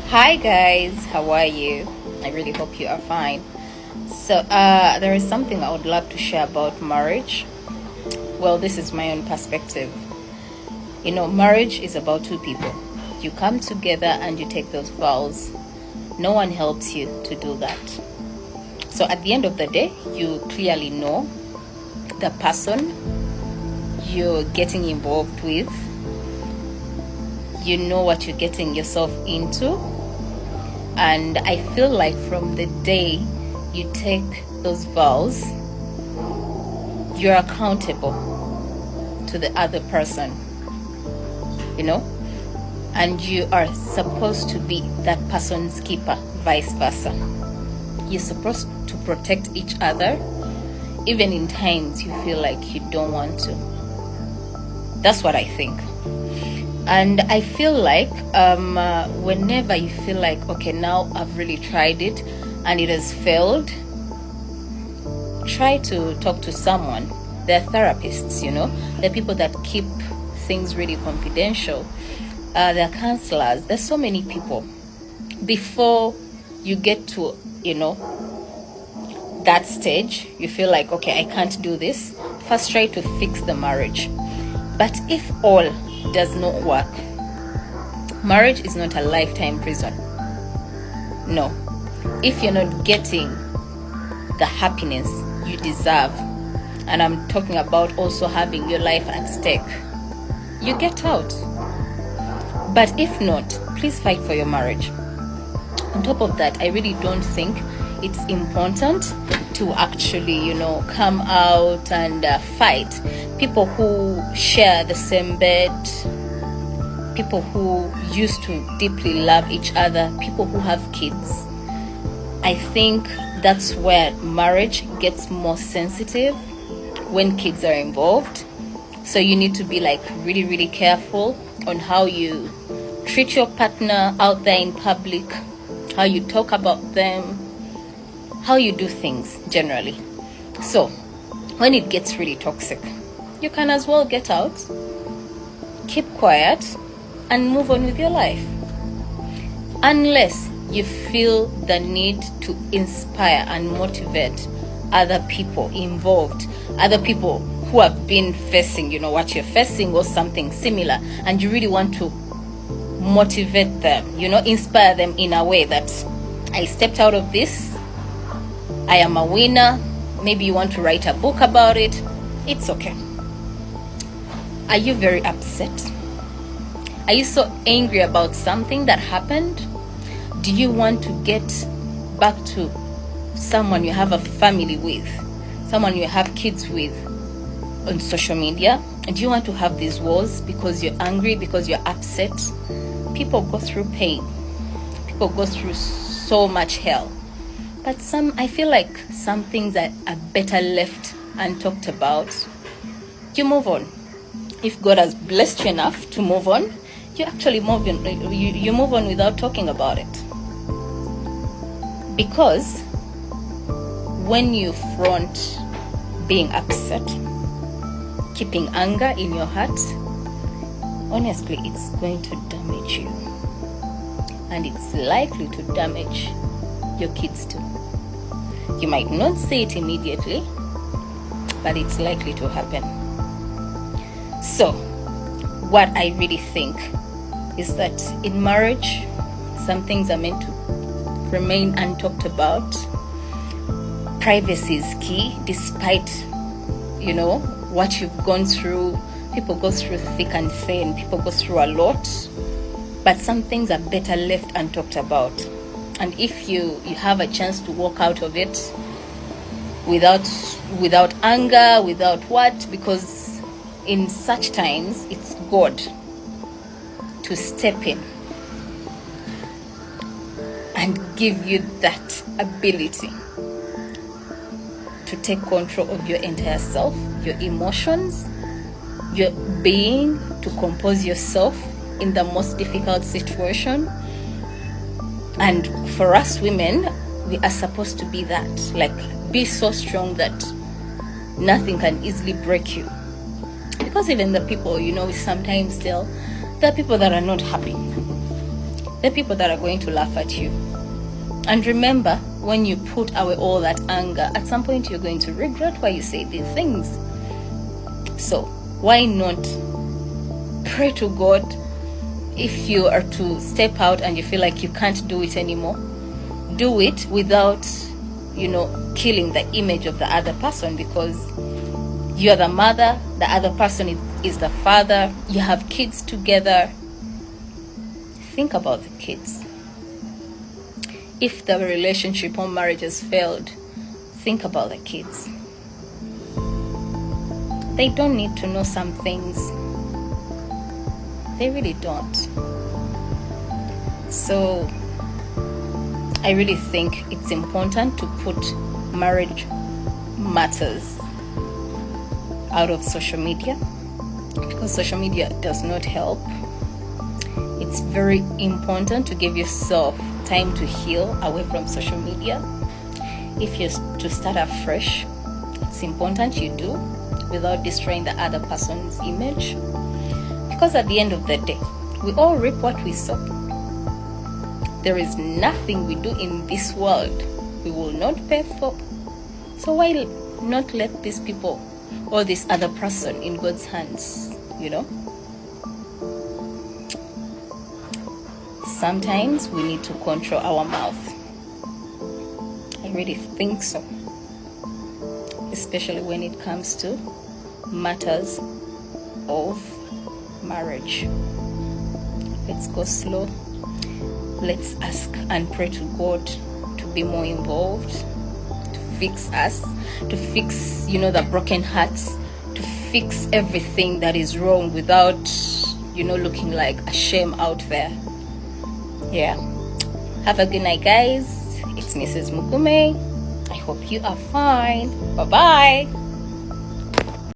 Hi guys, how are you? I really hope you are fine. So, there is something I would love to share about marriage. Well, this is my own perspective. Marriage is about two people. You come together and you take those vows. No one helps you to do that. So, at the end of the day, you clearly know the person you're getting involved with. You know what you're getting yourself into. And I feel like from the day you take those vows, you're accountable to the other person, and you are supposed to be that person's keeper, vice versa. You're supposed to protect each other, even in times you feel like you don't want to. That's what I think. And I feel like whenever you feel like, okay, now I've really tried it and it has failed, try to talk to someone. They're therapists, they're people that keep things really confidential. They're counselors. There's so many people. Before you get to, that stage, you feel like, okay, I can't do this. First, try to fix the marriage. But if all does not work, marriage is not a lifetime prison. No. If you're not getting the happiness you deserve, and I'm talking about also having your life at stake, you get out. But if not, please fight for your marriage. On top of that, I really don't think it's important to actually, come out and fight. People who share the same bed, people who used to deeply love each other, people who have kids. I think that's where marriage gets more sensitive, when kids are involved. So you need to be really, really careful on how you treat your partner out there in public, how you talk about them, how you do things generally. So when it gets really toxic, you can as well get out, keep quiet, and move on with your life. Unless you feel the need to inspire and motivate other people involved, other people who have been facing, what you're facing or something similar, and you really want to motivate them, inspire them in a way that I stepped out of this, I am a winner. Maybe you want to write a book about it. It's okay. Are you very upset? Are you so angry about something that happened? Do you want to get back to someone you have a family with, someone you have kids with on social media? And do you want to have these wars because you're angry, because you're upset? People go through pain. People go through so much hell. But I feel like some things that are better left untalked about. You move on. If God has blessed you enough to move on, you actually move on. You move on without talking about it. Because when you front being upset, keeping anger in your heart, honestly, it's going to damage you. And it's likely to damage your kids too. You might not say it immediately, but it's likely to happen. So, what I really think is that in marriage, some things are meant to remain untalked about. Privacy is key, despite, what you've gone through. People go through thick and thin. People go through a lot. But some things are better left untalked about. And if you have a chance to walk out of it without anger, without what, because in such times, it's God to step in and give you that ability to take control of your entire self, your emotions, your being, to compose yourself in the most difficult situation. And for us women, we are supposed to be that, be so strong that nothing can easily break you. Because even the people, we sometimes tell, there are people that are not happy. There are people that are going to laugh at you. And remember, when you put away all that anger, at some point you're going to regret why you say these things. So why not pray to God? If you are to step out and you feel like you can't do it anymore, do it without, killing the image of the other person, because you're the mother, the other person is the father, you have kids together. Think about the kids. If the relationship or marriage has failed, think about the kids. They don't need to know some things. They really don't. So I really think it's important to put marriage matters out of social media, because social media does not help. It's very important to give yourself time to heal away from social media. If you're to start afresh, it's important you do, without destroying the other person's image, because at the end of the day, we all reap what we sow. There is nothing we do in this world we will not pay for. So why not let these people or this other person in God's hands, Sometimes we need to control our mouth. I really think so. Especially when it comes to matters of marriage. Let's go slow. Let's ask and pray to God to be more involved, to fix us, to fix, the broken hearts, to fix everything that is wrong without, looking like a shame out there. Yeah. Have a good night, guys. It's Mrs. Mugume. I hope you are fine. Bye-bye.